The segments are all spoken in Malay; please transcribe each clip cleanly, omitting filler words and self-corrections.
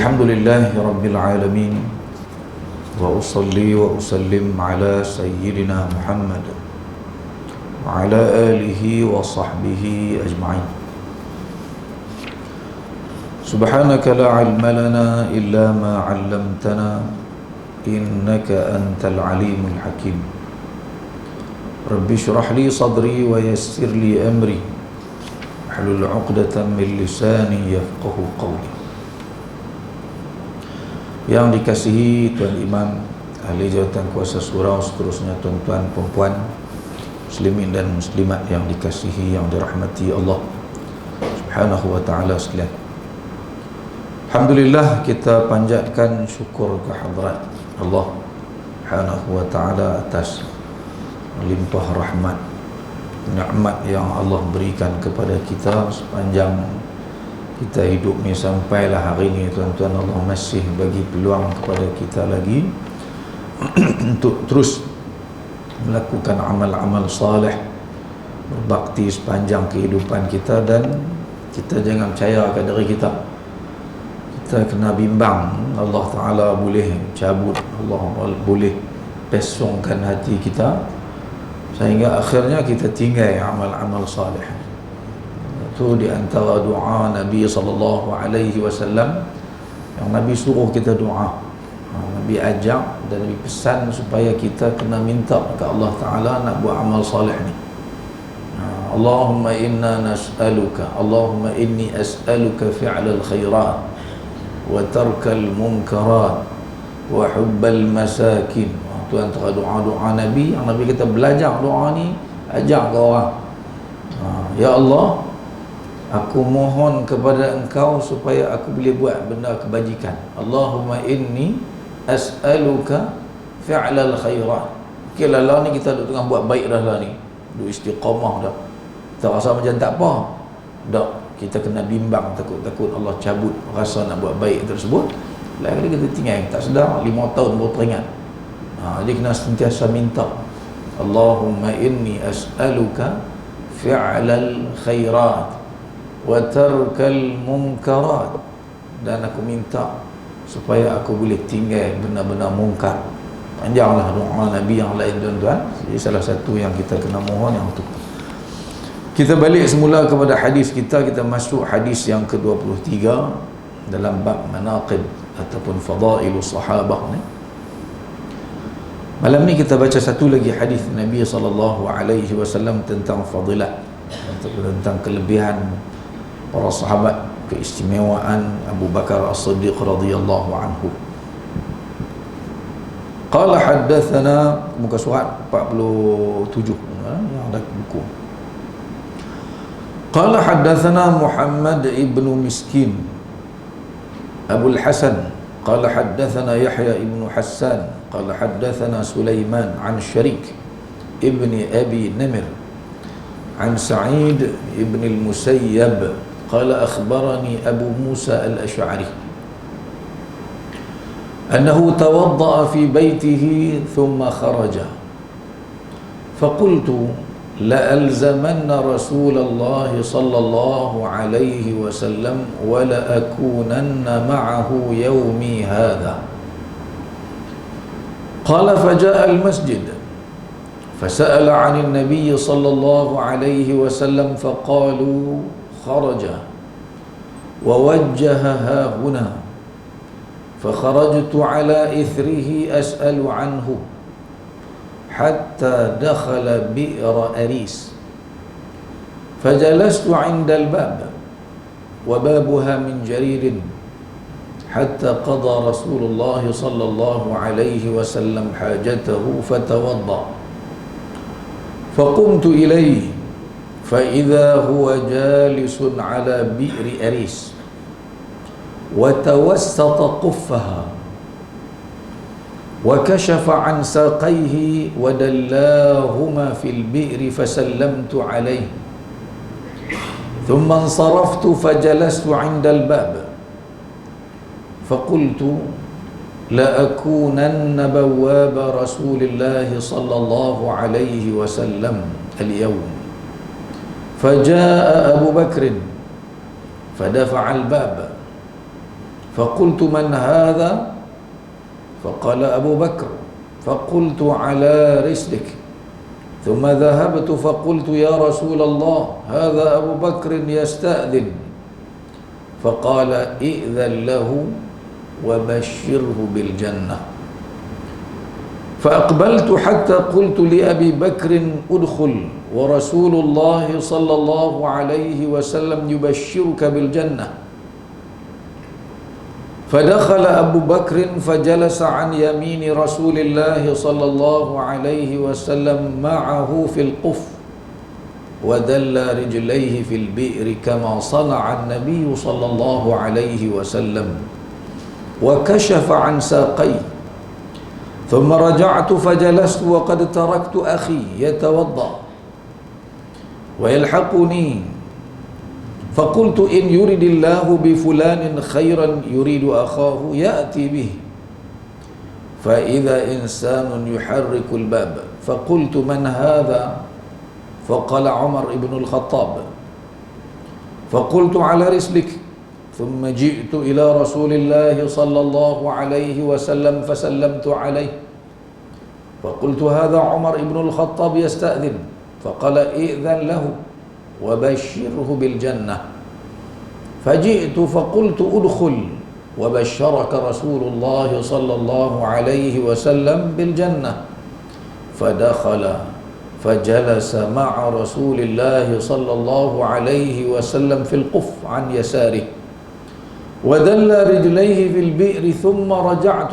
Alhamdulillahi Rabbil Alamin. Wa usalli wa usallim ala Sayyidina Muhammad wa ala alihi wa sahbihi ajma'in. Subhanaka la ilma lana illa ma 'allamtana innaka antal alimul hakim. Rabbi shrah li sadri wa yassir li amri wahlul 'uqdatam min lisani yafqahu qawli. Yang dikasihi Tuan Imam, ahli jawatan kuasa surau, seterusnya tuan-tuan, perempuan, muslimin dan muslimat yang dikasihi, yang dirahmati Allah Subhanahu wa ta'ala sekalian. Alhamdulillah, kita panjatkan syukur kehadrat Allah Subhanahu wa ta'ala atas limpah rahmat, nikmat yang Allah berikan kepada kita sepanjang kita hidup ni sampailah hari ni. Tuan-tuan, Allah masih bagi peluang kepada kita lagi untuk terus melakukan amal-amal salih, berbakti sepanjang kehidupan kita. Dan kita jangan percayakan diri kita kena bimbang. Allah Ta'ala boleh cabut, Allah boleh pesongkan hati kita sehingga akhirnya kita tinggal amal-amal salih. Itu di antara doa Nabi SAW yang Nabi suruh kita doa. Nabi ajak dan Nabi pesan supaya kita kena minta ke Allah Ta'ala nak buat amal salih ni. Allahumma inna nas'aluka, Allahumma inni as'aluka fi'lal khairat wa tarkal munkarat wa hubbal masakin. Itu antara doa-doa Nabi yang Nabi kita belajar doa ni, ajak ke orang. Ya Allah, aku mohon kepada Engkau supaya aku boleh buat benda kebajikan. Allahumma inni as'aluka fi'lal khairat. Okey lah ni kita duduk tengah buat baik dah lah ni, duduk istiqamah dah, kita rasa macam tak apa dah, kita kena bimbang, takut-takut Allah cabut rasa nak buat baik tersebut. Lain kita tinggal tak sedar 5 tahun baru teringat. Jadi kena sentiasa minta, Allahumma inni as'aluka fi'lal khairat wa tarkal munkarat, dan aku minta supaya aku boleh tinggal benda-benda mungkar. Panjanglah doa Nabi yang lain, tuan-tuan. Jadi salah satu yang kita kena mohon yang itu. Kita balik semula kepada hadis kita masuk hadis yang ke-23 dalam bab manaqib ataupun fadailus sahabah ni. Malam ni kita baca satu lagi hadis Nabi SAW tentang fadilat, tentang kelebihan para sahabat, keistimewaan Abu Bakar As-Siddiq radhiyallahu anhu. Qala haddatsana, muka surat 47 yang ada buku. Qala haddatsana Muhammad ibn Miskin Abu al-Hasan qala haddatsana Yahya ibn Hassan qala haddatsana Sulaiman an Syarik ibn Abi Namir an Sa'id ibn al-Musayyab قال أخبرني أبو موسى الأشعري أنه توضأ في بيته ثم خرج فقلت لألزمن رسول الله صلى الله عليه وسلم ولأكونن معه يومي هذا قال فجاء المسجد فسأل عن النبي صلى الله عليه وسلم فقالوا خرج ووجهها هنا فخرجت على إثره أسأل عنه حتى دخل بئر أريس فجلست عند الباب وبابها من جرير حتى قضى رسول الله صلى الله عليه وسلم حاجته فتوضأ فقمت إليه فإذا هو جالس على بئر أريس وتوسط قفها وكشف عن ساقيه ودلاهما في البئر فسلمت عليه ثم انصرفت فجلست عند الباب فقلت لأكونن بواب رسول الله صلى الله عليه وسلم اليوم فجاء أبو بكر فدفع الباب فقلت من هذا؟ فقال أبو بكر. فقلت على رسلك. ثم ذهبت فقلت يا رسول الله هذا أبو بكر يستأذن. فقال إئذن له وبشره بالجنة. فأقبلت حتى قلت لأبي بكر ادخل ورسول الله صلى الله عليه وسلم يبشرك بالجنة. فدخل أبو بكر فجلس عن يمين رسول الله صلى الله عليه وسلم معه في القف ودل رجليه في البئر كما صنع النبي صلى الله عليه وسلم وكشف عن ساقيه. ثم رجعت فجلست وقد تركت أخي يتوضأ ويلحقني فقلت إن يرد الله بفلان خيرا يريد أخاه يأتي به. فإذا إنسان يحرك الباب فقلت من هذا؟ فقال عمر بن الخطاب. فقلت على رسلك. ثم جئت إلى رسول الله صلى الله عليه وسلم فسلمت عليه فقلت هذا عمر بن الخطاب يستأذن. فقال إئذن له وبشره بالجنة. فجئت فقلت ادخل وبشرك رسول الله صلى الله عليه وسلم بالجنة. فدخل فجلس مع رسول الله صلى الله عليه وسلم في القف عن يساره ودل رجليه في البئر. ثم رجعت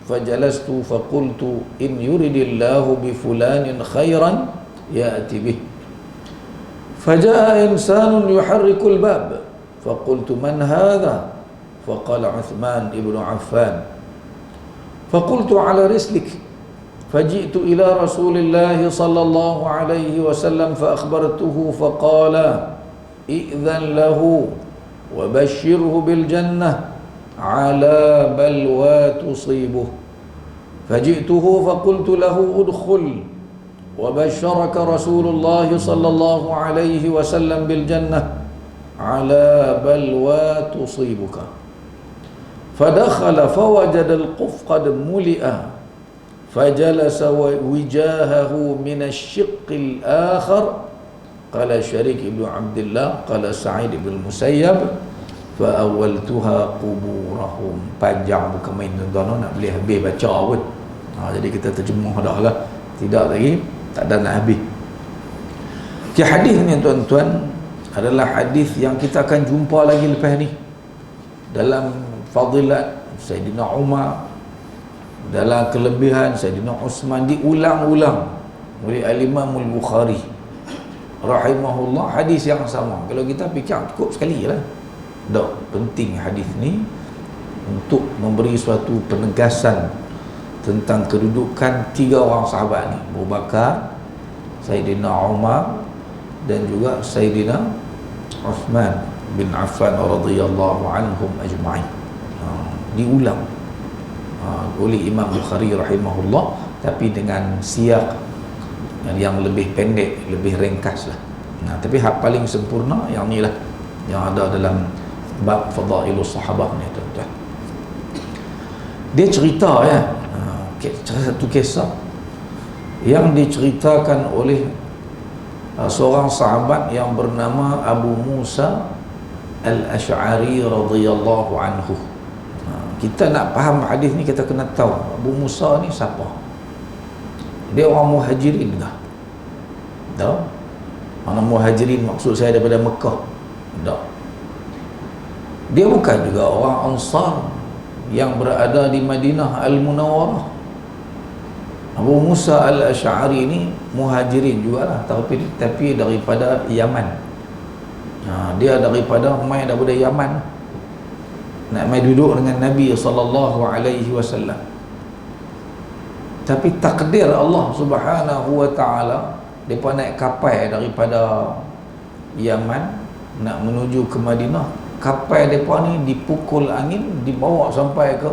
فجلست فقلت إن يرد الله بفلان خيرا يأتي به. فجاء إنسان يحرك الباب فقلت من هذا؟ فقال عثمان بن عفان. فقلت على رسلك. فجئت إلى رسول الله صلى الله عليه وسلم فأخبرته فقال إئذن له وبشره بالجنة على بلوى تصيبه. فجئته فقلت له ادخل وبشرك رسول الله صلى الله عليه وسلم بالجنة على بلوى تصيبك. فدخل فوجد القف قد ملئ فجلس وجاهه من الشق الآخر. قال شريك بن عبد الله قال سعيد بن المسيب فأولتها قبورهم. Panjang bukan main tuan-tuan, nak boleh habis baca pun. Jadi kita terjemah dah lah, tidak lagi, tak ada nak habis. Hadis ni tuan-tuan adalah hadis yang kita akan jumpa lagi lepas ni dalam fadilat Sayyidina Umar, dalam kelebihan Sayyidina Uthman, diulang-ulang oleh Al-Imam Al-Bukhari rahimahullah. Hadis yang sama, kalau kita fikir cukup sekali lah. Tak penting hadis ni untuk memberi suatu penegasan tentang kedudukan tiga orang sahabat ni, Abu Bakar, Sayyidina Umar dan juga Sayyidina Uthman bin Affan radhiyallahu anhum ajma'in. Diulang oleh Imam Bukhari rahimahullah, tapi dengan siyak yang lebih pendek, lebih ringkas lah. Tapi hak paling sempurna yang ni lah, yang ada dalam bab Fadailus Sahabah ni tuan-tuan. Dia cerita satu kisah yang diceritakan oleh seorang sahabat yang bernama Abu Musa Al-Ash'ari radhiyallahu anhu. Kita nak faham hadis ni, kita kena tahu Abu Musa ni siapa. Dia orang Muhajirin ke? Tak? Mana Muhajirin maksud saya daripada Mekah? Tak. Dia bukan juga orang Ansar yang berada di Madinah Al-Munawwarah. Abu Musa Al-Ash'ari ni Muhajirin jugalah, tapi daripada Yaman. Dia daripada main daripada Yaman, nak main duduk dengan Nabi SAW. Tapi takdir Allah Subhanahu wa ta'ala, mereka naik kapal daripada Yaman nak menuju ke Madinah. Kapal mereka ni dipukul angin, dibawa sampai ke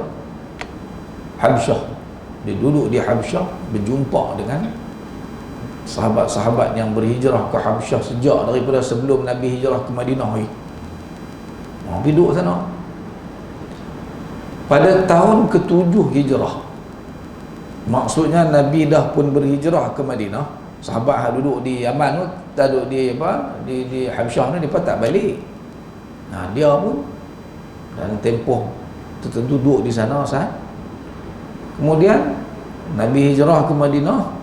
Habsyah. Dia duduk di Habsyah, berjumpa dengan sahabat-sahabat yang berhijrah ke Habsyah sejak daripada sebelum Nabi hijrah ke Madinah. Duduk sana. pada tahun ke-7 hijrah. Maksudnya Nabi dah pun berhijrah ke Madinah. Sahabat yang duduk di Yaman tu, duduk di di Habsyah ni, mereka tak balik. Nah, dia pun dalam tempoh tertentu duduk di sana sah. Kemudian Nabi hijrah ke Madinah.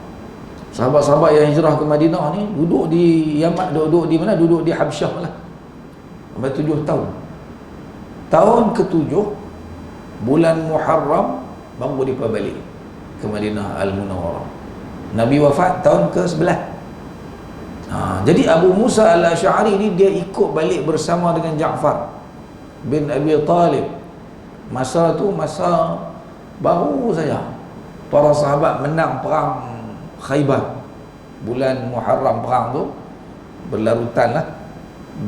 Sahabat-sahabat yang hijrah ke Madinah ni duduk di Yaman, duduk di mana? Duduk di Habsyah lah. Sampai 7 tahun. Tahun ke-7 bulan Muharram baru dia balik ke Madinah Al-Munawwarah. Nabi wafat tahun ke-11. Jadi Abu Musa Al-Asy'ari ni dia ikut balik bersama dengan Ja'far bin Abi Talib. Masa tu masa baru saja para sahabat menang perang Khaybar. Bulan Muharram perang tu berlarutan lah,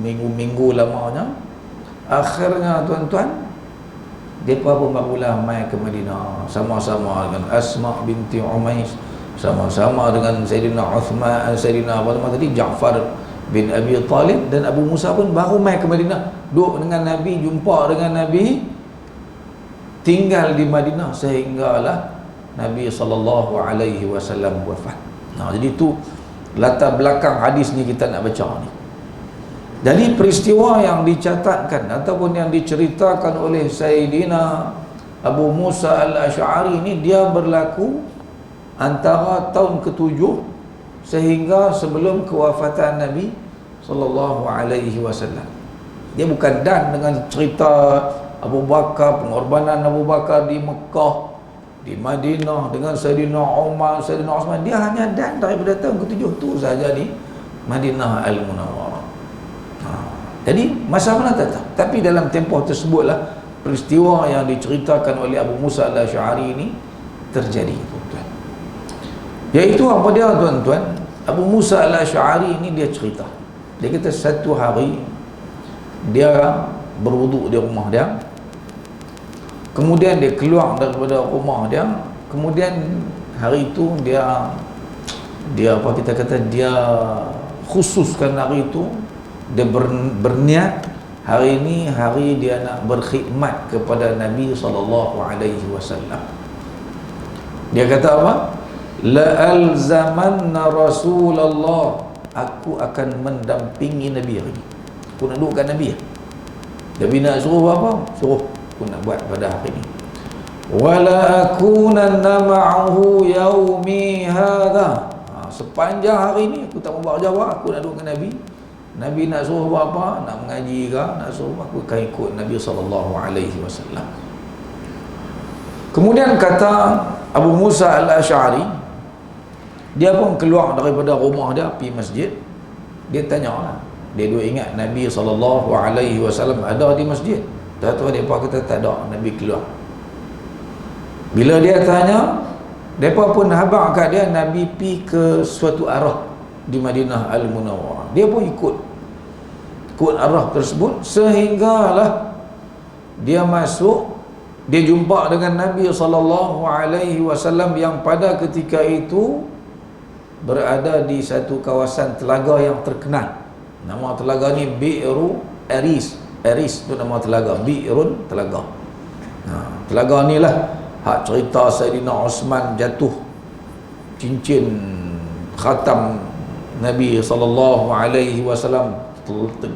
minggu-minggu lamanya. Akhirnya tuan-tuan, mereka pun barulah mai ke Madinah sama-sama dengan Asma binti Umais, sama-sama dengan Sayyidina Uthman, Sayyidina apa nama tadi, Ja'far bin Abi Talib, dan Abu Musa pun baru mai ke Madinah, duduk dengan Nabi, jumpa dengan Nabi, tinggal di Madinah sehinggalah Nabi SAW wafat. Jadi itu latar belakang hadis ni kita nak baca ni. Jadi peristiwa yang dicatatkan ataupun yang diceritakan oleh Sayyidina Abu Musa Al-Asy'ari ini, dia berlaku antara tahun ke-7 sehingga sebelum kewafatan Nabi SAW. Dia bukan dan dengan cerita Abu Bakar, pengorbanan Abu Bakar di Mekah, di Madinah dengan Sayyidina Umar, Sayyidina Osman. Dia hanya dan daripada tahun ke-7 tu saja di Madinah Al-Munawwarah. Jadi masa mana tak tahu, tapi dalam tempoh tersebutlah peristiwa yang diceritakan oleh Abu Musa Al-Asy'ari ini terjadi, tuan-tuan. Iaitu apa dia, tuan-tuan? Abu Musa Al-Asy'ari ini dia cerita, dia kata satu hari dia berwuduk di rumah dia, kemudian dia keluar daripada rumah dia, kemudian hari itu dia apa kita kata, dia khususkan hari itu, dia berniat hari ini hari dia nak berkhidmat kepada Nabi SAW. Dia kata apa? La alzamanna Rasulullah, aku akan mendampingi Nabi hari ini. Aku nak dudukkan Nabi. Nabi nak suruh apa? Suruh aku nak buat pada hari ini. Wala akunanna ma'ahu yaumi hadha. Sepanjang hari ini aku tak mau buat jawab, aku nak dudukkan Nabi. Nabi nak suruh buat apa, nak mengaji ke, nak suruh aku akan ikut Nabi SAW. Kemudian kata Abu Musa Al-Asy'ari, dia pun keluar daripada rumah dia pergi masjid. Dia tanya lah, dia duk ingat Nabi SAW ada di masjid. Tak tahu mereka kata tak ada, Nabi keluar. Bila dia tanya, mereka pun habaq kat dia Nabi pergi ke suatu arah di Madinah Al-Munawwarah. Dia pun ikut arah tersebut sehinggalah dia masuk, dia jumpa dengan Nabi SAW yang pada ketika itu berada di satu kawasan telaga yang terkenal. Nama telaga ni Bi'ru Aris. Aris tu nama telaga, Bi'run telaga. Telaga ni lah hak cerita Sayyidina Osman jatuh cincin khatam Nabi SAW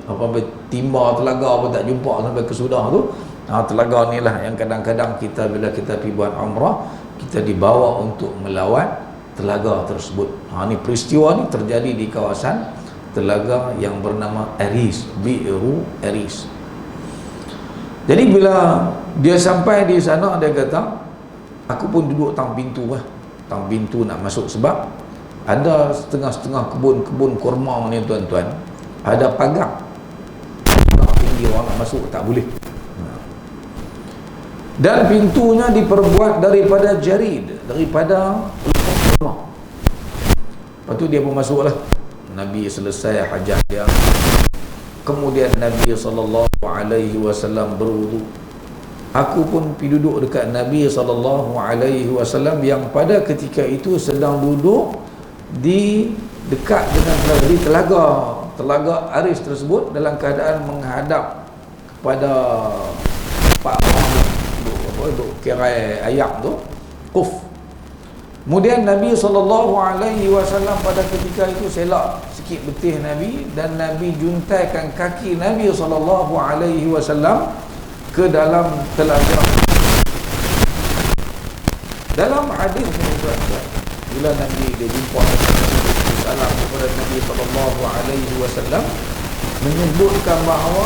apa timba telaga apa tak jumpa sampai kesudah tu. Telaga ni lah yang kadang-kadang kita bila kita pergi buat umrah, kita dibawa untuk melawat telaga tersebut. Ni peristiwa ni terjadi di kawasan telaga yang bernama Aris, Bi'ru Aris. Jadi bila dia sampai di sana, dia kata aku pun duduk tang pintu lah, tang pintu nak masuk, sebab ada setengah-setengah kebun kurma ni, tuan-tuan, ada pagar nak tinggi, orang nak masuk tak boleh. Dan pintunya diperbuat daripada jarid, daripada kurma. Lepas tu dia pun masuklah. Nabi selesai hajat dia, kemudian Nabi SAW berwudu. Aku pun pergi duduk dekat Nabi SAW yang pada ketika itu sedang duduk di dekat dengan telaga Aris tersebut, dalam keadaan menghadap kepada Pak duk kira ayam tu, quf. Kemudian Nabi SAW pada ketika itu selak sikit betih Nabi, dan Nabi juntaikan kaki Nabi SAW ke dalam telaga. Dalam hadis ni bila Nabi dia jumpa salam kepada Nabi SAW, menyebutkan bahawa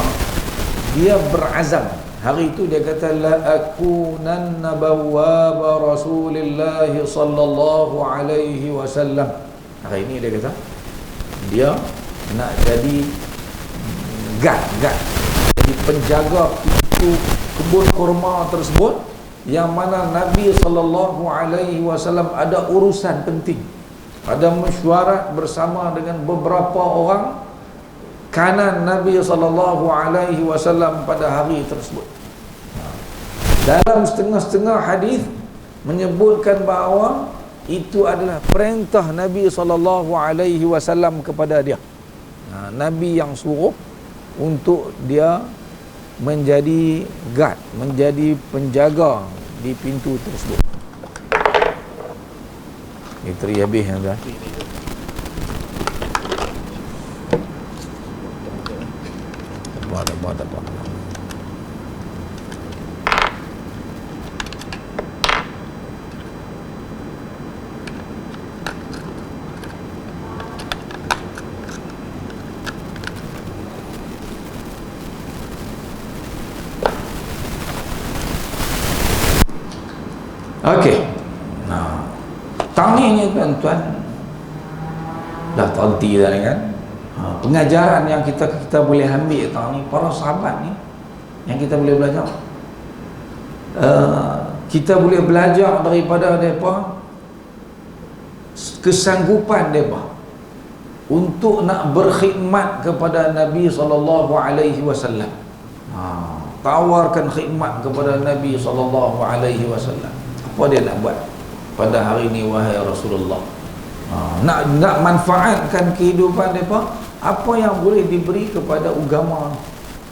dia berazam. Hari itu dia kata la akunanna bawwaba Rasulillah sallallahu alaihi wasallam. Hari ini dia kata dia nak jadi guard, jadi penjaga pintu kebun kurma tersebut, yang mana Nabi sallallahu alaihi wasallam ada urusan penting, ada mesyuarat bersama dengan beberapa orang kanan Nabi sallallahu alaihi wasallam pada hari tersebut. Dalam setengah-setengah hadis menyebutkan bahawa itu adalah perintah Nabi sallallahu alaihi wasallam kepada dia. Nabi yang suruh untuk dia menjadi guard, menjadi penjaga di pintu tersebut. Bateri habis kan tuan? Tak apa. Okey. Nah, tahniahnya tuan-tuan dah terhenti dah kan? Pengajaran yang kita boleh ambil tahun ni, para sahabat ni yang kita boleh belajar, kita boleh belajar daripada mereka kesanggupan mereka untuk nak berkhidmat kepada Nabi SAW. Tawarkan khidmat kepada Nabi SAW. Apa dia nak buat pada hari ini wahai Rasulullah? Nak manfaatkan kehidupan mereka, apa yang boleh diberi kepada agama,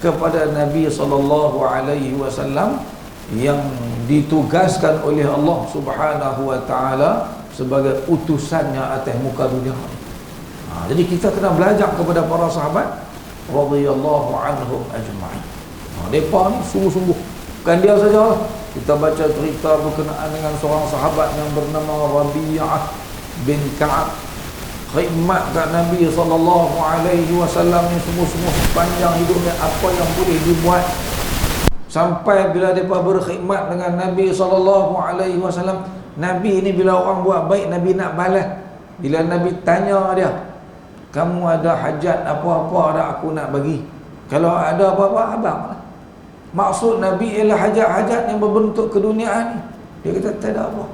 kepada Nabi SAW yang ditugaskan oleh Allah Subhanahu wa taala sebagai utusannya atas muka dunia. Jadi kita kena belajar kepada para sahabat radhiyallahu anhum ajma'in. Mereka ni sungguh-sungguh, bukan dia saja. Kita baca cerita berkenaan dengan seorang sahabat yang bernama Rabi'ah bin Ka'ab, khidmat kat Nabi SAW ni semua sepanjang hidupnya, apa yang boleh dibuat, sampai bila mereka berkhidmat dengan Nabi SAW, Nabi ni bila orang buat baik, Nabi nak balas. Bila Nabi tanya dia, kamu ada hajat apa-apa ada aku nak bagi? Kalau ada apa-apa, abang. Maksud Nabi ialah hajat-hajat yang berbentuk keduniaan ni. Dia kata tak ada apa.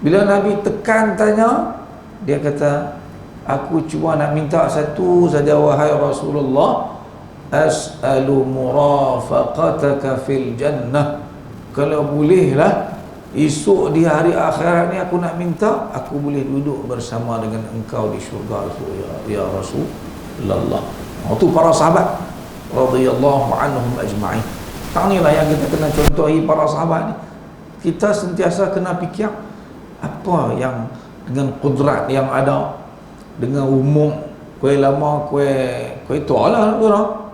Bila Nabi tekan tanya, dia kata, aku cuma nak minta satu saja wahai Rasulullah, as'alu murafaqataka fil jannah. Kalau bolehlah esok di hari akhirat ni aku nak minta aku boleh duduk bersama dengan engkau di syurga ya Rasulullah. Itu para sahabat radhiyallahu anhum ajma'in. Inilah yang kita kena contohi para sahabat ni. Kita sentiasa kena fikir apa yang dengan kudrat yang ada, dengan umur kuih lama kuih tua lah tu lah.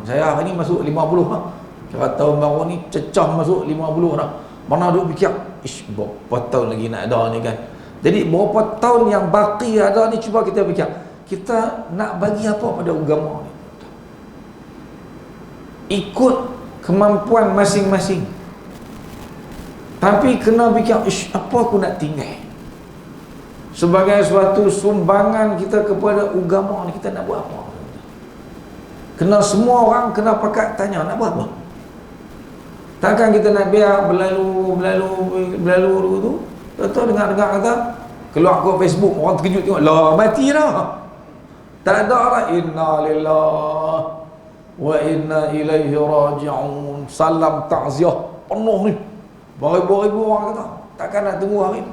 Saya hari ni masuk 50 lah. Kira tahun baru ni cecah masuk 50 dah. Mana duk fikir, berapa tahun lagi nak ada ni kan. Jadi berapa tahun yang baki ada ni, cuba kita fikir, kita nak bagi apa pada agama ni. Ikut kemampuan masing-masing. Tapi kena fikir, apa aku nak tinggal sebagai suatu sumbangan kita kepada agama ni, kita nak buat apa? Kena semua orang kena pakat tanya, nak buat apa? Takkan kita nak biar berlalu tu, tahu dengar kata keluar ke Facebook, orang terkejut tengok, lah mati dah. Tak ada lah, inna lillahi wa inna ilaihi raji'un, salam takziah penuh ni, beribu-ribu orang kata. Takkan nak tunggu hari ni.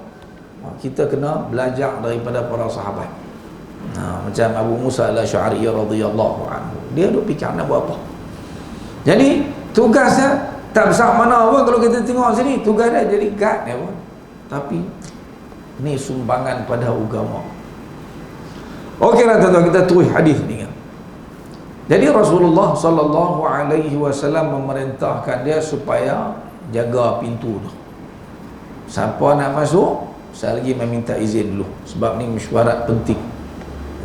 Kita kena belajar daripada para sahabat. Macam Abu Musa al-Asy'ari radhiyallahu anhu, dia duk fikir nak buat apa. Jadi tugasnya Tak besar mana pun kalau kita tengok sini, tugas dia jadi guard ya pun. Tapi ni sumbangan pada agama. Okeylah tuan-tuan, kita terus hadis ni kan. Jadi Rasulullah sallallahu alaihi wasallam memerintahkan dia supaya jaga pintu tu. Siapa nak masuk, saya lagi meminta izin dulu, sebab ni mesyuarat penting.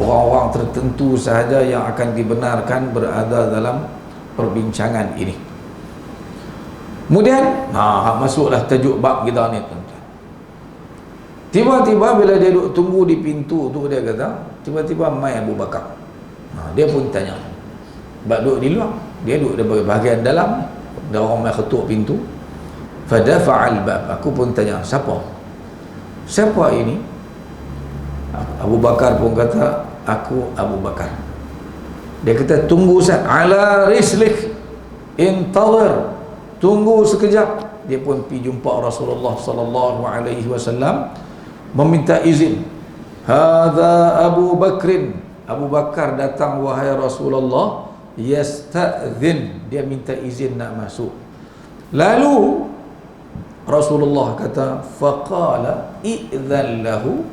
Orang-orang tertentu sahaja yang akan dibenarkan berada dalam perbincangan ini. Kemudian masuklah tajuk bab kita ni tuan-tuan. Tiba-tiba bila dia duduk tunggu di pintu tu, dia kata, tiba-tiba mai Abu Bakar. Dia pun tanya, sebab duduk di luar, dia duduk di bahagian dalam, ada orang mai ketuk pintu. Fadafa'al bab. Aku pun tanya, siapa ini? Abu Bakar pun kata, aku Abu Bakar. Dia kata, tunggu Ustaz, ala rislik, intawar, tunggu sekejap. Dia pun pergi jumpa Rasulullah sallallahu alaihi wasallam, meminta izin. Hadza Abu Bakrin. Abu Bakar datang wahai Rasulullah, yasta'zin, dia minta izin nak masuk. Lalu Rasulullah kata, faqala idzan lahu,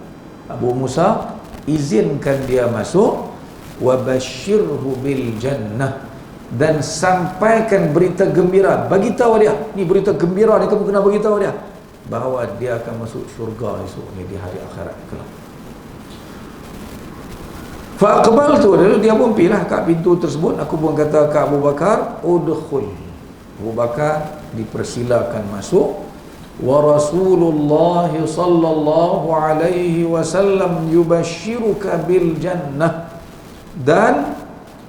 Abu Musa, izinkan dia masuk, wa basyirhu bil jannah, dan sampaikan berita gembira, bagi tahu dia, ni berita gembira ni kamu kena bagi tahu dia, bahawa dia akan masuk syurga esok ni di hari akhirat kelak. Fa aqbaltu, lalu dia pun pergilah kat pintu tersebut. Aku pun kata ke Abu Bakar, udkhul. Abu Bakar dipersilakan masuk. Wa Rasulullah sallallahu alaihi wasallam yubashshiruka bil jannah, dan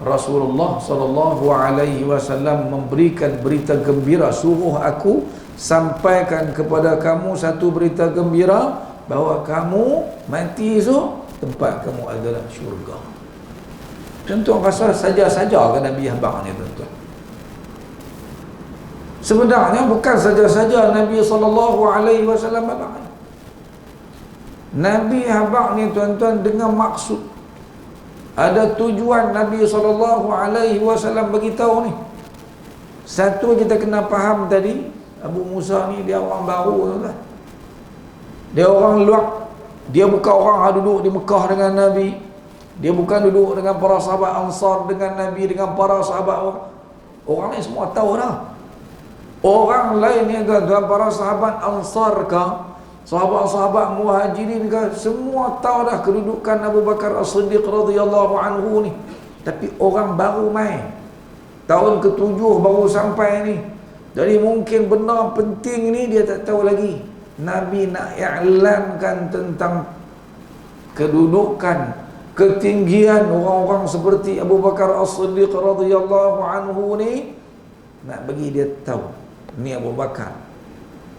Rasulullah sallallahu alaihi wasallam memberikan berita gembira, suruh aku sampaikan kepada kamu satu berita gembira, bahawa kamu mati esok tempat kamu adalah syurga. Tuan-tuan pasal saja-saja ke Nabi abang ni tuan-tuan? Sebenarnya bukan saja-saja Nabi SAW abang. Nabi abang ni tuan-tuan dengan maksud, ada tujuan Nabi SAW beritahu ni. Satu, kita kena faham tadi, Abu Musa ni dia orang baru tuan-tuan. Dia orang luar. Dia bukan orang yang duduk di Mekah dengan Nabi. Dia bukan duduk dengan para sahabat Ansar dengan Nabi, dengan para sahabat orang ni semua tahu dah. Orang lain ni tuan-tuan, para sahabat Ansar ke, sahabat-sahabat Muhajirin ke, semua tahu dah kedudukan Abu Bakar As-Siddiq radhiyallahu anhu ni. Tapi orang baru main, tahun ke-7 baru sampai ni. Jadi mungkin benar penting ni dia tak tahu lagi. Nabi nak i'lankan tentang kedudukan, ketinggian orang-orang seperti Abu Bakar As-Siddiq radhiyallahu anhu ni, nak bagi dia tahu ni Abu Bakar,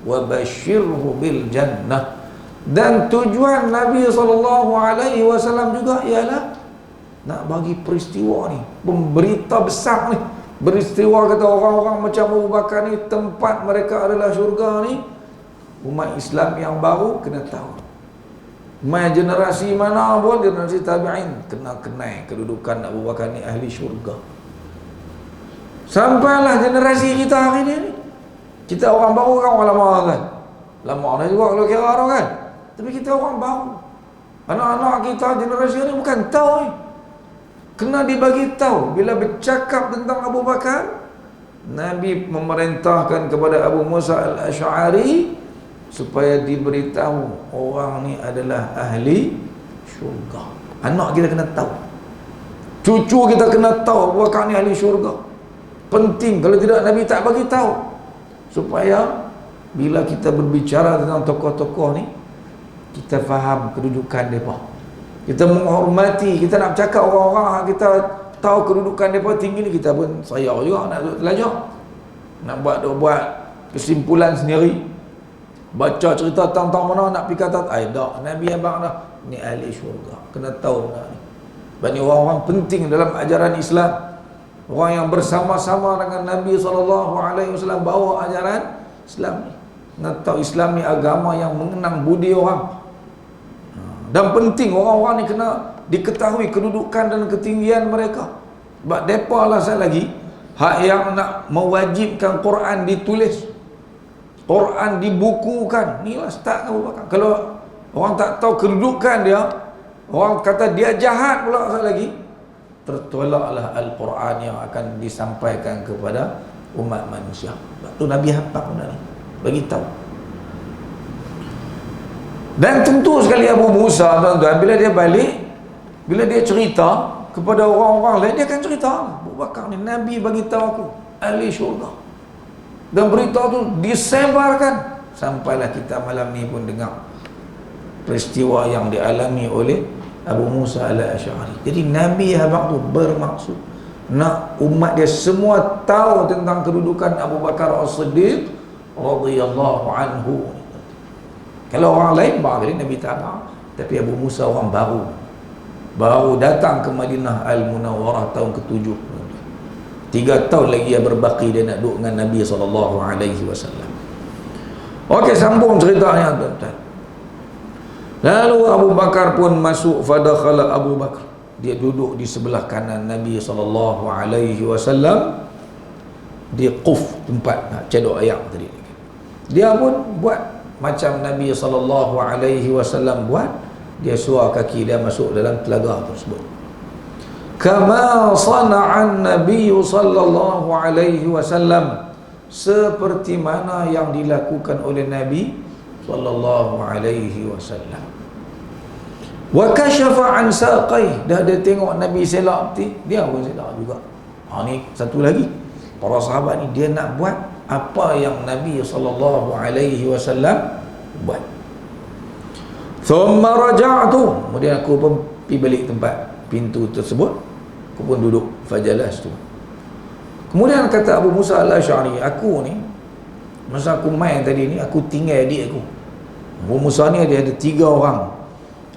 wa basyirhu bil jannah. Dan tujuan Nabi SAW juga ialah nak bagi peristiwa ni, pemberita besar ni, peristiwa kata orang-orang macam Abu Bakar ni tempat mereka adalah syurga ni. Umat Islam yang baru kena tahu, umat generasi mana pun, generasi tabi'in, kena kenal kedudukan Abu Bakar ni ahli syurga. Sampailah generasi kita hari ni. Kita orang baru kan, orang lama kan, lama dah juga kalau kira orang kan, tapi kita orang baru. Anak-anak kita generasi ni bukan tahu ni, kena dibagi tahu. Bila bercakap tentang Abu Bakar, Nabi memerintahkan kepada Abu Musa al-Asy'ari supaya diberitahu orang ni adalah ahli syurga. Anak kita kena tahu, cucu kita kena tahu Abu Bakar ni ahli syurga. Penting, kalau tidak Nabi tak bagi tahu, supaya bila kita berbicara tentang tokoh-tokoh ni, kita faham kedudukan mereka, kita menghormati. Kita nak bercakap orang-orang kita tahu kedudukan mereka tinggi ni, kita pun sayang juga nak belajar, nak buat kesimpulan sendiri, baca cerita tentang mana nak pergi kata tak, Nabi abang dah ni ahli syurga, kena tahu dah ni. Bani orang-orang penting dalam ajaran Islam, orang yang bersama-sama dengan Nabi SAW bawa ajaran Islam ni. Nak tahu Islam ni agama yang mengenang budi orang. Dan penting orang-orang ni kena diketahui kedudukan dan ketinggian mereka. Sebab mereka lah saya lagi hak yang nak mewajibkan Quran ditulis, Quran dibukukan, inilah start Abu Bakar. Kalau orang tak tahu kedudukan dia, orang kata dia jahat pula lagi, tertolaklah Al-Quran yang akan disampaikan kepada umat manusia. Itu Nabi hafal benda ni, bagi tahu. Dan tentu sekali Abu Musa, tuan-tuan, bila dia balik, bila dia cerita kepada orang-orang lain, dia akan cerita, Abu Bakar ni Nabi bagi tahu aku ahli syurga. Dan berita tu disebarkan sampailah kita malam ni pun dengar peristiwa yang dialami oleh Abu Musa al-Asy'ari. Jadi Nabi habaq tu bermaksud nak umat dia semua tahu tentang kedudukan Abu Bakar As-Siddiq radhiyallahu anhu. Kalau orang lain barangkali Nabi tak apa, tapi Abu Musa orang baru datang ke Madinah Al-Munawwarah tahun ke-7. 3 tahun lagi dia berbaki, dia nak duduk dengan Nabi SAW. Okey, sambung ceritanya, tuan-tuan. Lalu Abu Bakar pun masuk, fadakhala Abu Bakar, dia duduk di sebelah kanan Nabi SAW di quf, tempat cedok ayam tadi. Dia pun buat macam Nabi SAW buat, dia suar kaki dia masuk dalam telaga tersebut. Kama sana'an Nabi sallallahu alaihi wasallam, seperti mana yang dilakukan oleh Nabi sallallahu alaihi wasallam. Wa kashafa an saqai, dah dia tengok Nabi selak peti, dia pun selak juga. Ni satu lagi, para sahabat ni dia nak buat apa yang Nabi sallallahu alaihi wasallam buat. Thumma raja'tu, kemudian aku pun pergi balik tempat pintu tersebut, aku pun duduk, fajalastu. Kemudian kata Abu Musa al-Asy'ari, aku ni masa aku main tadi ni, aku tinggal adik aku. Abu Musa ni dia ada 3 orang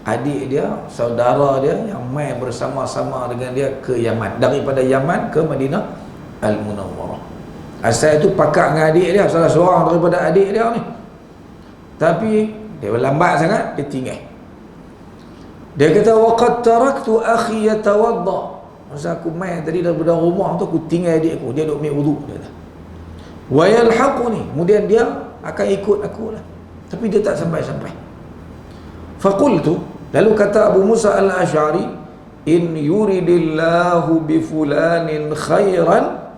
adik dia, saudara dia yang main bersama-sama dengan dia ke Yaman, daripada Yaman ke Madinah Al-Munawwarah. Asal itu pakat dengan adik dia, salah seorang daripada adik dia ni, tapi dia lambat sangat, dia tinggal. Dia kata, waqad taraktu akhi yatawadda, masa aku main tadi daripada rumah tu, aku tinggal adik aku, dia duk ambil wuduk, dia kata. Wa yalhaquni, kemudian dia akan ikut aku lah, tapi dia tak sampai-sampai. Faqultu, lalu kata Abu Musa al-Asy'ari, in yuridillahu bi fulanin khairan,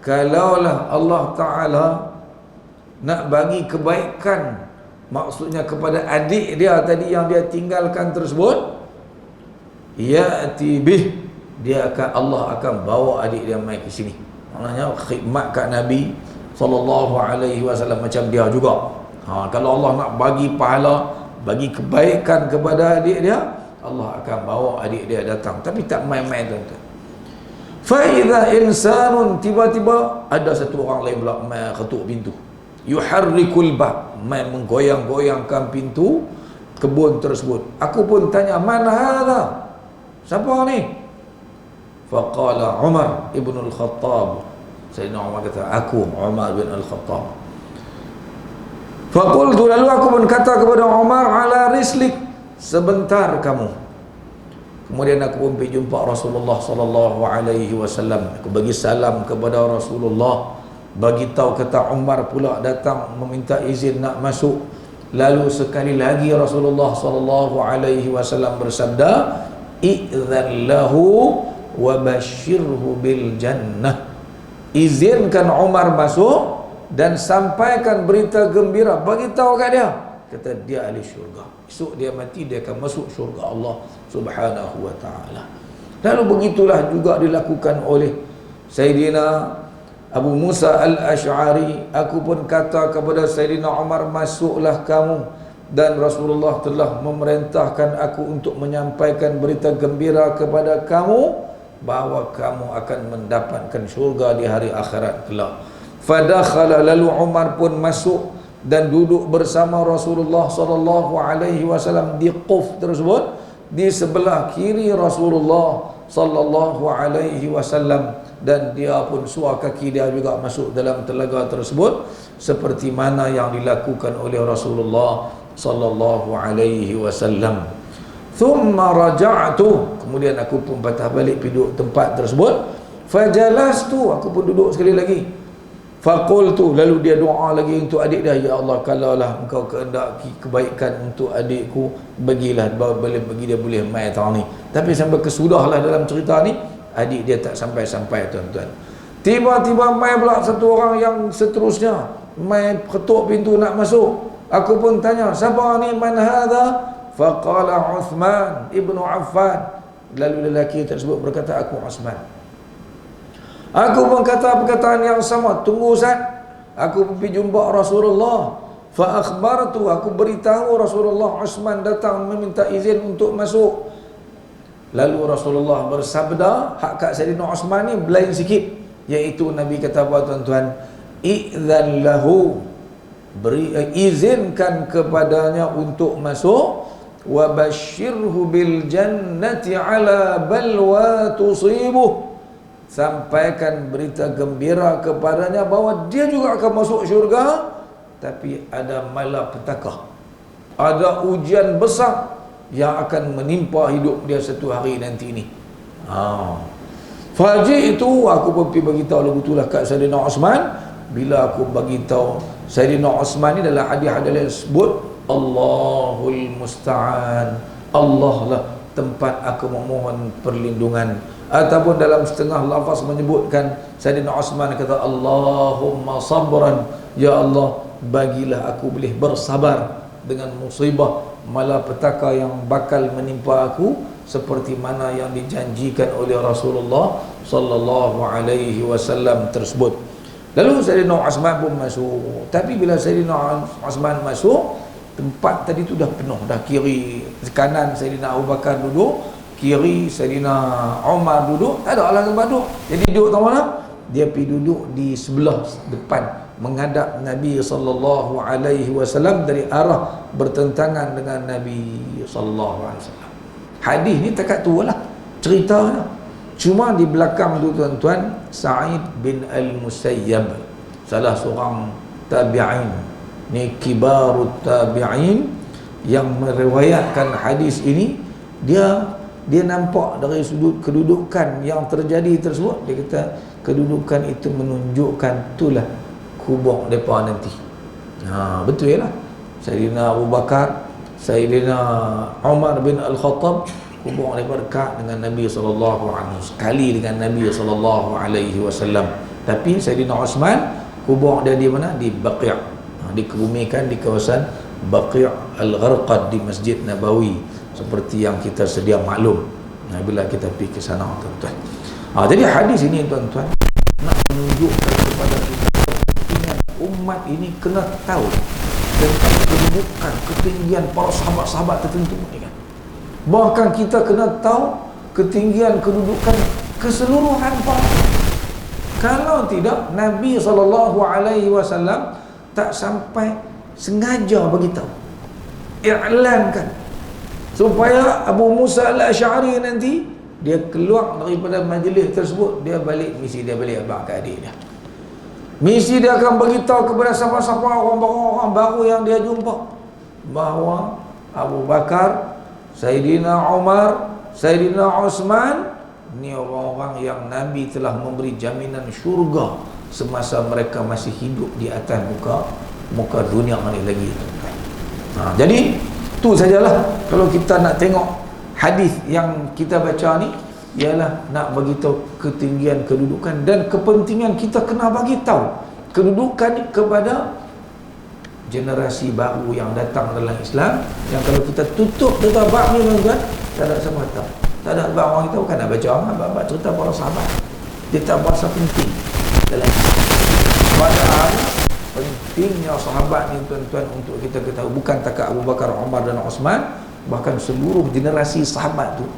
kalaulah Allah Ta'ala nak bagi kebaikan, maksudnya kepada adik dia tadi yang dia tinggalkan tersebut, ya'ti bih, Allah akan bawa adik dia mai ke sini. Maknanya khidmat kat Nabi SAW macam dia juga. Kalau Allah nak bagi pahala, bagi kebaikan kepada adik dia, Allah akan bawa adik dia datang. Tapi tak main-main, tuan-tuan. Fa'idha insanun, tiba-tiba ada satu orang lain pula main ketuk pintu, yuharrikul bab, main menggoyang-goyangkan pintu kebun tersebut. Aku pun tanya, man hadha, siapa ni? Faqala Umar ibn al-Khattab. Sayyidina Umar kata, aku Umar bin al-Khattab. Faqultu, lalu aku pun kata kepada Umar, ala rislik, sebentar kamu. Kemudian aku pun pergi jumpa Rasulullah sallallahu alaihi wasallam. Aku bagi salam kepada Rasulullah, bagi tahu, kata Umar pula datang meminta izin nak masuk. Lalu sekali lagi Rasulullah sallallahu alaihi wasallam bersabda, idzan lahu wa basyirhu bil jannah. Izinkan Umar masuk dan sampaikan berita gembira, bagi tahu kat dia, kata dia ahli syurga, esok dia mati dia akan masuk syurga Allah Subhanahu wa ta'ala. Lalu begitulah juga dilakukan oleh Sayyidina Abu Musa al-Asy'ari. Aku pun kata kepada Sayyidina Umar, masuklah kamu, dan Rasulullah telah memerintahkan aku untuk menyampaikan berita gembira kepada kamu bahawa kamu akan mendapatkan syurga di hari akhirat kelak. Fadakhala, lalu Umar pun masuk dan duduk bersama Rasulullah sallallahu alaihi wasallam di quf tersebut, di sebelah kiri Rasulullah sallallahu alaihi wasallam, dan dia pun suar kaki dia juga masuk dalam telaga tersebut seperti mana yang dilakukan oleh Rasulullah sallallahu alaihi wasallam. Thumma raja'tu, kemudian aku pun patah balik pergi duduk tempat tersebut. Fajalastu, aku pun duduk sekali lagi. Faqultu, lalu dia doa lagi untuk adik dia, ya Allah, kalaulah engkau kehendaki kebaikan untuk adikku, bagilah, boleh bagi dia boleh mai tahun ni. Tapi sampai kesudahlah dalam cerita ni, adik dia tak sampai-sampai, tuan-tuan. Tiba-tiba mai pula satu orang yang seterusnya, mai ketuk pintu nak masuk. Aku pun tanya, siapa ni, man hadha? Faqala Uthman ibnu Affan. Lalu lelaki tersebut berkata, aku Uthman. Aku pun kata perkataan yang sama, tunggu Ustaz. Aku pergi jumpa Rasulullah. Fa akhbartu, aku beritahu Rasulullah Uthman datang meminta izin untuk masuk. Lalu Rasulullah bersabda, hak kat Sayyidina Uthman ni lain sikit, iaitu Nabi kata apa, tuan-tuan? Idzan lahu, izinkan kepadanya untuk masuk, wa basyirhu bil jannati ala balwa tusibuh, sampaikan berita gembira kepadanya bahawa dia juga akan masuk syurga, tapi ada malapetaka, ada ujian besar yang akan menimpa hidup dia satu hari nanti ini. Faji itu aku pun pergi beritahu begitulah kat Sayyidina Uthman. Bila aku beritahu Sayyidina Uthman ni dalam hadis-hadis sebut, Allahul Musta'an, Allah lah tempat aku memohon perlindungan. Ataupun dalam setengah lafaz menyebutkan Sayyidina Uthman kata, Allahumma sabran, ya Allah, bagilah aku boleh bersabar dengan musibah malapetaka yang bakal menimpa aku, seperti mana yang dijanjikan oleh Rasulullah sallallahu alaihi wasallam tersebut. Lalu Sayyidina Uthman pun masuk. Tapi bila Sayyidina Uthman masuk, tempat tadi tu dah penuh, dah kiri kanan Sayyidina Abu Bakar duduk, kiri Sayyidina Umar duduk, tak ada orang tempat duduk. Jadi duduk tahu mana? Dia pergi duduk di sebelah depan, menghadap Nabi sallallahu alaihi wasallam dari arah bertentangan dengan Nabi sallallahu alaihi wasallam. Hadis ni takat tualah ceritanya. Cuma di belakang tu, tuan-tuan, Sa'id bin Al-Musayyab, salah seorang tabi'in, ni kibarut tabi'in yang meriwayatkan hadis ini. Dia nampak dari sudut kedudukan yang terjadi tersebut, dia kata kedudukan itu menunjukkan itulah kubur mereka nanti. Betul lah. Sayyidina Abu Bakar, Sayyidina Umar bin Al-Khattab, kubur mereka dekat dengan Nabi sallallahu alaihi wasallam, sekali dengan Nabi sallallahu alaihi wasallam. Tapi Sayyidina Uthman, kubur dia di mana? Di Baqi', dikebumikan di kawasan Baqi' Al-Gharqad di Masjid Nabawi, seperti yang kita sedia maklum bila kita pergi ke sana, tuan-tuan. Jadi hadis ini, tuan-tuan, nak menunjukkan kepada kita kepentingan umat ini kena tahu tentang kedudukan, ketinggian para sahabat-sahabat tertentu ni kan. Bahkan kita kena tahu ketinggian kedudukan keseluruhan para. Kalau tidak, Nabi SAW tak sampai sengaja beritahu, i'lankan, supaya Abu Musa al-Asy'ari nanti dia keluar daripada majlis tersebut, dia balik, misi dia balik abang ke adik dia. Misi dia akan beritahu kepada siapa-siapa orang baru yang dia jumpa bahawa Abu Bakar, Sayyidina Umar, Sayyidina Uthman ni orang-orang yang Nabi telah memberi jaminan syurga semasa mereka masih hidup di atas muka dunia ni lagi. Jadi tu sajalah kalau kita nak tengok hadis yang kita baca ni, ialah nak beritahu ketinggian kedudukan dan kepentingan kita kena bagi tahu kedudukan kepada generasi baru yang datang dalam Islam, yang kalau kita tutup cerita bab ni, tuan-tuan, tak ada siapa tahu. Tak ada bab orang kita bukan nak baca bab cerita para sahabat. Dia tak berasa penting dalam Islam. Padahal pentingnya sahabat ni, tuan-tuan, untuk kita ketahui, bukan takat Abu Bakar, Umar dan Uthman, bahkan seluruh generasi sahabat tu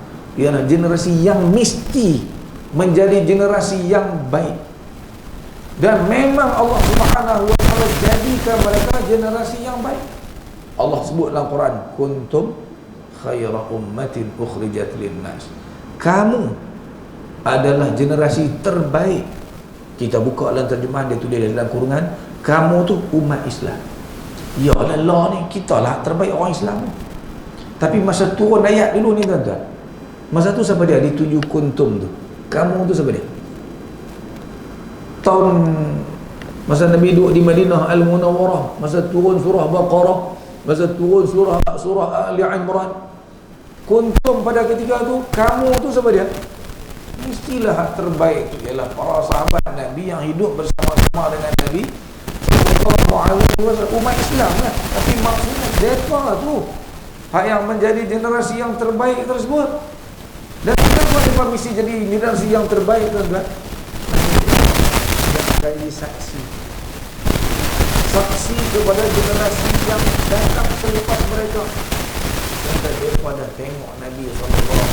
ialah generasi yang mesti menjadi generasi yang baik. Dan memang Allah Subhanahu wa taala jadikan mereka generasi yang baik. Allah sebut dalam Quran, kuntum khaira ummatin ukhrijat linnas. Kamu adalah generasi terbaik. Kita buka dalam terjemahan, dia tulis dalam kurungan, kamu tu umat Islam. Ya Allah ni, kita lah terbaik orang Islam. Tapi masa turun ayat dulu ni, tuan-tuan, masa tu siapa dia? Dituju kuntum tu. Kamu tu siapa dia? tahun masa Nabi duduk di Madinah Al-Munawwarah, masa turun surah Baqarah, masa turun surah Ali Imran, kuntum pada ketika itu, kamu tu siapa dia? Mestilah hak terbaik itu ialah para sahabat Nabi yang hidup bersama-sama dengan Nabi sallallahu alaihi wasallam, umat Islam lah. Tapi maksudnya mereka tu hak yang menjadi generasi yang terbaik tersebut. Dan kenapa mereka mesti jadi generasi yang terbaik tuan-tuan? Yang akan jadi saksi kepada generasi yang datang selepas mereka. Dan mereka dah tengok Nabi SAW,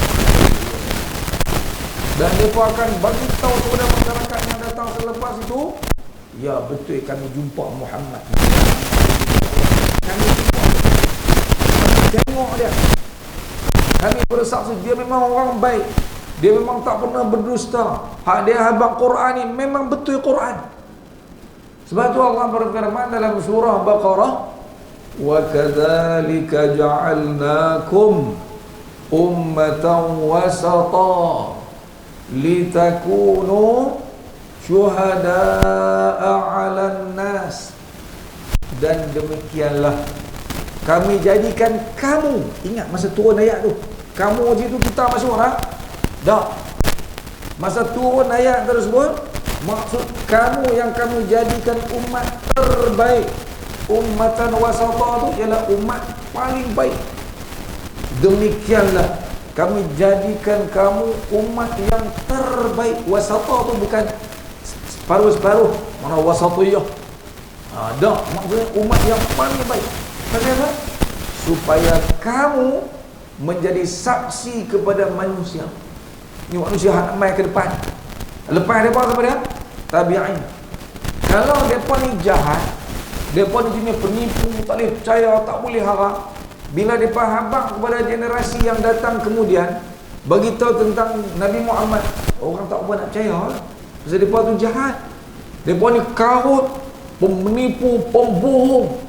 dan mereka akan bagi tahu kepada masyarakat yang datang selepas itu, ya betul kami jumpa Muhammad, kami tengok dia, kami bersaksi dia memang orang baik, dia memang tak pernah berdusta, hak dia habaq Quran ni memang betul Quran. Sebab tu Allah berfirman dalam surah Baqarah, wa kadzalika ja'alnakum ummatan wasata litakunu syuhada'a 'alan nas. Dan demikianlah kami jadikan kamu, ingat masa turun ayat tu, kamu situ kita masuk tak? Tak. Masa turun ayat tersebut, maksud kamu yang kami jadikan umat terbaik. Ummatan wasata tu ialah umat paling baik. Demikianlah kami jadikan kamu umat yang terbaik. Wasata tu bukan separuh-separuh, mana wasatiyah. Dah, maksudnya umat yang paling baik. Kenapa? Supaya kamu menjadi saksi kepada manusia. Ini manusia yang mai ke depan. Lepas mereka apa dia? Tabi'in. Kalau mereka ni jahat, mereka ni jenis penipu, tak boleh percaya, tak boleh harap, bila mereka habaq kepada generasi yang datang kemudian, beritahu tentang Nabi Muhammad, orang tak apa nak percaya lah. Sebab mereka tu jahat, mereka ni karut, penipu, pembohong.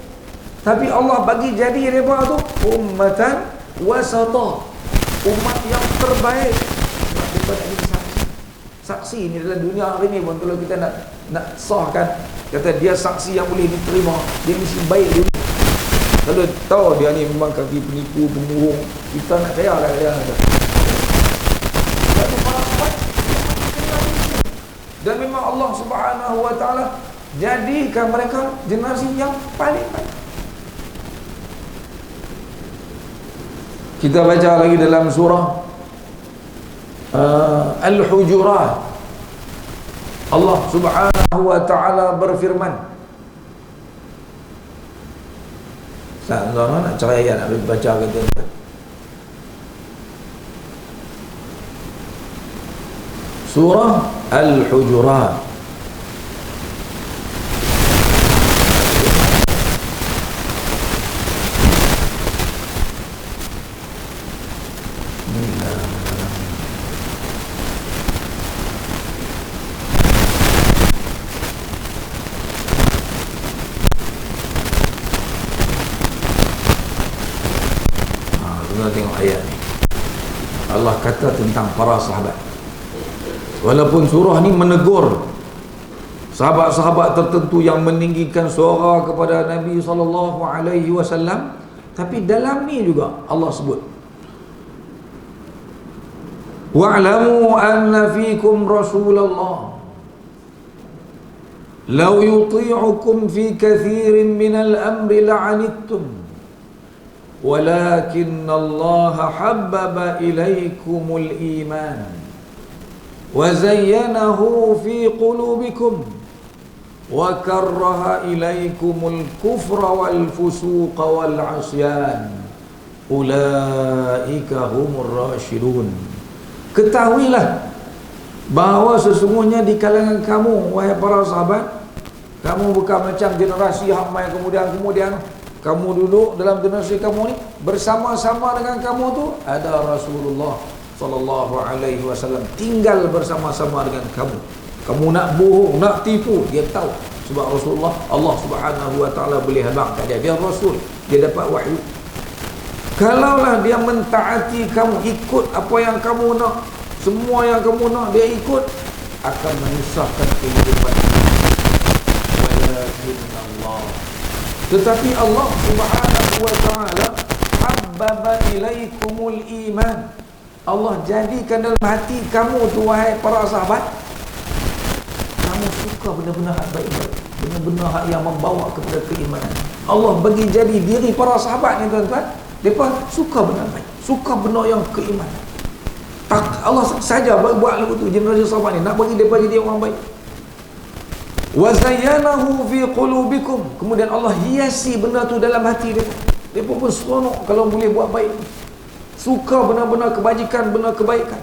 Tapi Allah bagi jadi mereka tu ummatan wasata, umat yang terbaik. Sebab mereka nak jadi saksi ni dalam dunia hari ni pun. Kalau kita nak sahkan, kata dia saksi yang boleh diterima, dia mesti baik dulu. Kalau tahu dia ni memang kaki penipu, pembohong, kita nak percaya lah dia ada. Dan memang Allah Subhanahu Wa Taala jadikan mereka generasi yang paling baik. Kita baca lagi dalam surah Al-Hujurat. Allah Subhanahu Wa Taala berfirman. Tuan-tuan nak cari ayat nak baca kata. Surah Al-Hujurat. Tengok ayat ni. Allah kata tentang para sahabat. Walaupun surah ni menegur sahabat-sahabat tertentu yang meninggikan suara kepada Nabi SAW, tapi dalam ni juga Allah sebut, wa'lamu anna fikum Rasulullah law yuti'ukum fi kathirin minal amri la'anittum walakinna Allah habbaba ilaikumul iman wa zayyanahu fi qulubikum wa karraha ilaikumul kufra wal fusuqa wal 'asyan ulaika humur rasyidun. Ketahuilah bahawa sesungguhnya di kalangan kamu, wahai para sahabat, kamu bukan macam generasi hak mai kemudian kamu duduk dalam generasi kamu ni, bersama-sama dengan kamu tu ada Rasulullah sallallahu alaihi wasallam tinggal bersama-sama dengan kamu. Kamu nak bohong, nak tipu, dia tahu. Sebab Rasulullah, Allah Subhanahu Wa Taala boleh habaq kat dia. Dia Rasul, dia dapat wahyu. Kalaulah dia mentaati kamu, ikut apa yang kamu nak, semua yang kamu nak dia ikut, akan menyusahkan kehidupan kita. Walakin Allah, tetapi Allah Subhanahu wa ta'ala habbaba ilaikumul iman. Allah jadikan dalam hati kamu tu, wahai para sahabat, kamu suka benda-benda hak baik-baik, benda-benda hak yang membawa kepada keimanan. Allah bagi jadi diri para sahabat ni tuan-tuan, mereka suka benda baik, suka benda yang keimanan. Tak, Allah saja buat lagu tu, generasi sahabat ni nak bagi mereka jadi orang baik. Wa zayyanahu fi qulubikum, kemudian Allah hiasi benda tu dalam hati mereka. Mereka pun seronok kalau boleh buat baik, suka benar-benar kebajikan, benar kebaikan.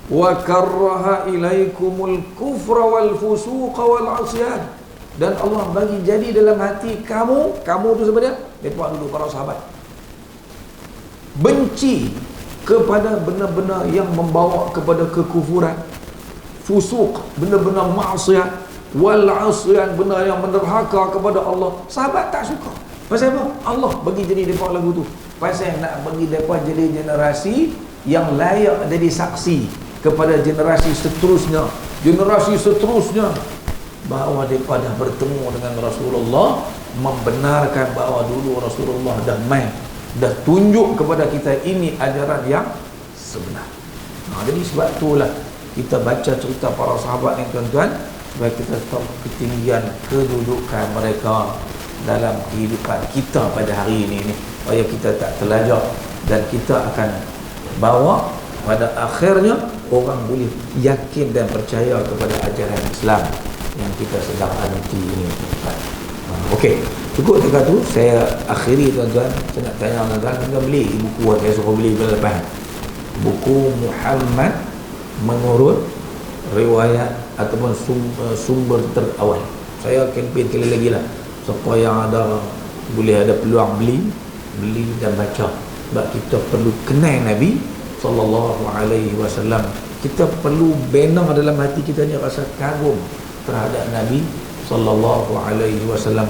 Wa karraha ilaikumul kufra wal fusuqa wal asyan, dan Allah bagi jadi dalam hati kamu tu sebenarnya, mereka dulu para sahabat benci kepada benda-benda yang membawa kepada kekufuran, fusuq, benda-benda maksiat, wal asyan, benda yang menderhaka kepada Allah. Sahabat tak suka. Pasal apa? Allah bagi jadi mereka lagu tu, pasal nak bagi mereka jadi generasi yang layak jadi saksi kepada generasi seterusnya, bahawa mereka dah bertemu dengan Rasulullah, membenarkan bahawa dulu Rasulullah dah dah tunjuk kepada kita ini ajaran yang sebenar. Jadi sebab itulah kita baca cerita para sahabat ni tuan-tuan, supaya kita tahu ketinggian kedudukan mereka dalam kehidupan kita pada hari ini, supaya kita tak terlajak, dan kita akan bawa pada akhirnya orang boleh yakin dan percaya kepada ajaran Islam yang kita sedang anti ini. Okey, cukup dekat tu saya akhiri tuan-tuan. Saya nak tanya tuan-tuan, kita beli buku saya suruh beli bulan lepas, buku Muhammad menurut riwayat ataupun sumber terawal. Saya kempen kali lagi lah, siapa yang ada boleh ada peluang beli dan baca, sebab kita perlu kenal Nabi sallallahu alaihi wasallam. Kita perlu bina dalam hati kita ni rasa kagum terhadap Nabi sallallahu alaihi wasallam,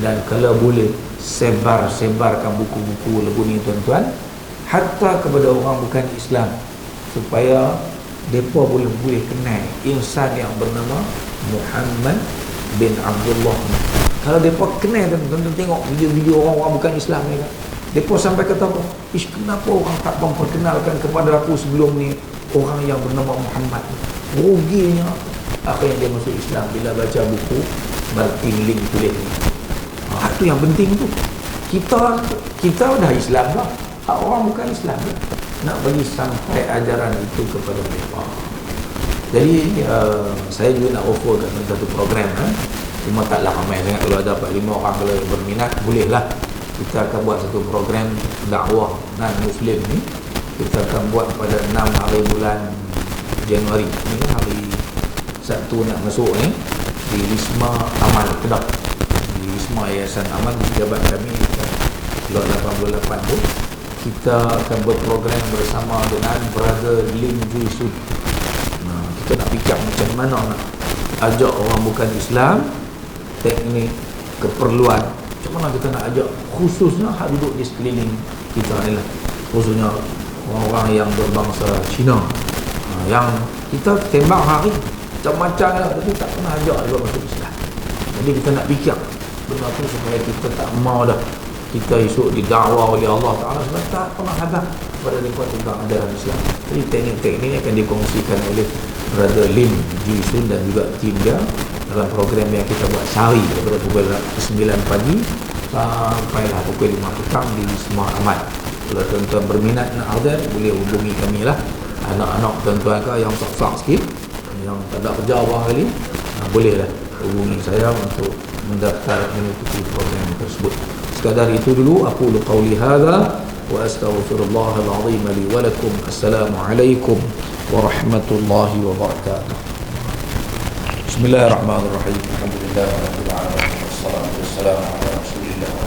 dan kalau boleh sebarkan buku-buku lagu ni tuan-tuan, hatta kepada orang bukan Islam, supaya mereka boleh kenal insan yang bernama Muhammad bin Abdullah. Kalau mereka kenal, tuan-tuan tengok video-video orang-orang bukan Islam ni kan, mereka sampai kata apa, kenapa orang tak memperkenalkan kepada aku sebelum ni orang yang bernama Muhammad? Ruginya akhirnya dia masuk Islam bila baca buku Martin Link tulis ni. Itu yang penting tu. Kita dah Islam lah, orang bukan Islam lah, nak bagi sampai ajaran itu kepada mereka. Jadi saya juga nak offer kat satu program cuma taklah ramai sangat. Kalau ada 4-5 orang kalau berminat, bolehlah kita akan buat satu program dakwah non-Muslim ni. Kita akan buat pada 6 hari bulan Januari ni, hari Sabtu nak masuk ni, di Wisma Amal Kedah, di Wisma Yayasan Amal, pejabat kami Lot 88 tu. Kita akan berprogram bersama dengan Brother Lim Jui Sun. Kita nak fikir macam mana nak ajak orang bukan Islam, teknik, keperluan, macam mana kita nak ajak, khususnya hak duduk di sekeliling kita ni lah, khususnya orang-orang yang berbangsa Cina, yang kita tembak hari macam-macam lah, tapi tak pernah ajak dia masuk Islam. Jadi kita nak fikir benda tu supaya kita tak mau dah kita esok didakwa oleh Allah Ta'ala sebab tak pernah hadap kepada mereka tentang ajaran Islam. Jadi teknik-teknik akan dikongsikan oleh Brother Lim Jui Sun dan juga tim dia dalam program yang kita buat sehari daripada pukul 9 pagi sampailah pukul 5 petang di Wisma Amal. Kalau tuan-tuan berminat nak hadir, boleh hubungi kami lah. Anak-anak tuan-tuan ke yang sok-sok sikit, yang tak ada kerja awal kali, bolehlah hubungi saya untuk mendaftar mengikuti program tersebut. Sekadar itu dulu, aku qauli hadza wa astaghfirullahal azim li wa lakum. Assalamualaikum warahmatullahi wabarakatuh. Bismillahirrahmanirrahim. Alhamdulillahirabbil alamin wassalatu wassalamu ala rasulillah.